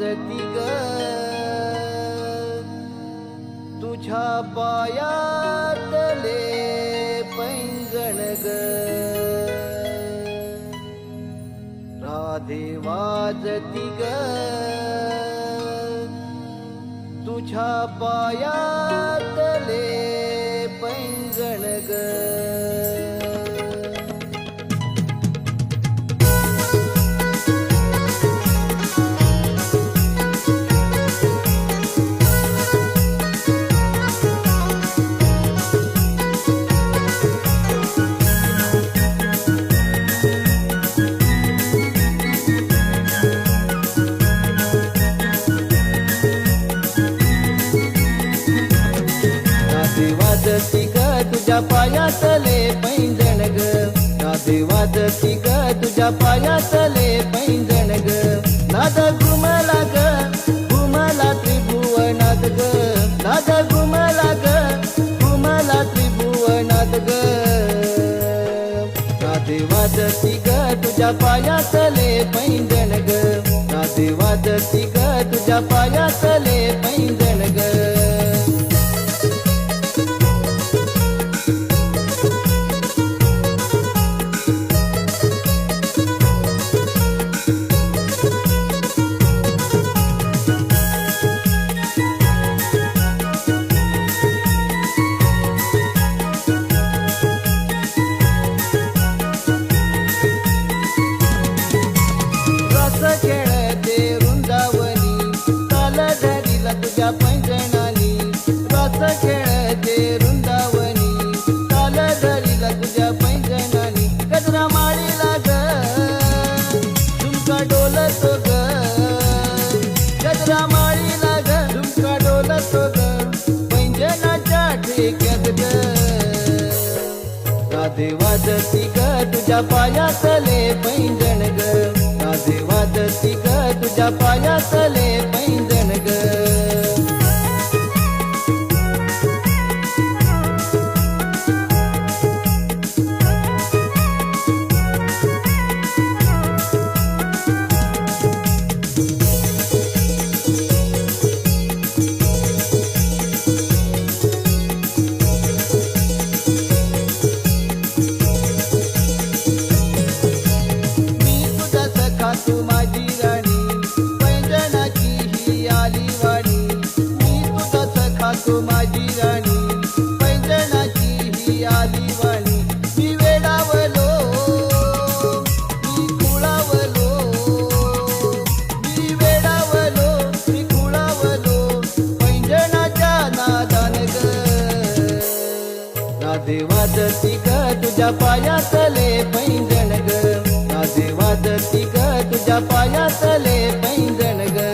वाजती ग तुझ्या पायातले पैंजण ग राधे वाजती ग तुझ्या पायातले पैंजण ग वाजती ग तुझ्या पायातले पैंजण ग राधे वाजती ग तुझ्या पायातले पैंजण ग नाद घुमला ग घुमला त्रिभुवनात ग नाद घुमला ग घुमला त्रिभुवनात ग राधे वाजती ग तुझ्या पायातले पैंजण ग राधे वाजती ग तुझ्या पायातले पैंजण ग खेळते वृंदावनी ताल धरीला तुझ्या पैंजणानी रस खेळते वृंदावनी ताल धरीला तुझ्या पैंजणानी गजरा माळीला ग झुमका डोलतो ग गजरा माळीला ग झुमका डोलतो ग पैंजणाच्या ठेक्यात ग राधे वाजती ग तुझ्या पायातले पैंजण ग राधे वाजती ग तुझ्या पायातले पैंजण ग तू माझी राणी पैंजणाची ही आली वाणी मी तुझा सखा तू माझी राणी पैंजणाची ही आली वाणी मी वेडावलो मी खुळावलो मी वेडावलो मी खुळावलो पैंजणाच्या नादान ग राधे वाजती ग तुझ्या पायातले पैंजण ग राधे वाजती ग तुझ्या पायातले पैंजण ग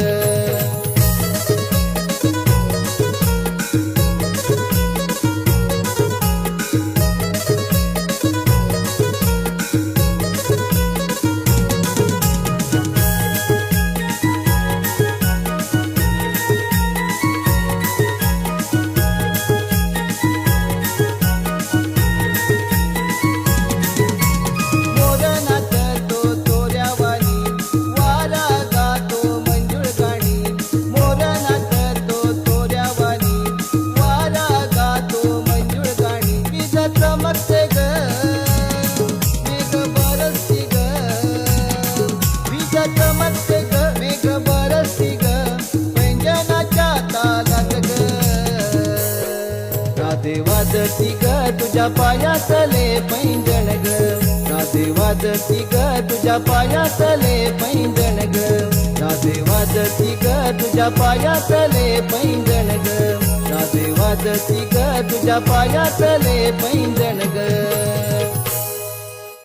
चमकते ग मेघ बरसती ग पैंजणाच्या तालात ग राधे वाजती ग तुझ्या पायातले पैंजण ग राधे वाजती ग तुझ्या पायातले पैंजण ग राधे वाजती ग तुझ्या पायातले पैंजण ग राधे वाजती ग तुझ्या पायातले पैंजण ग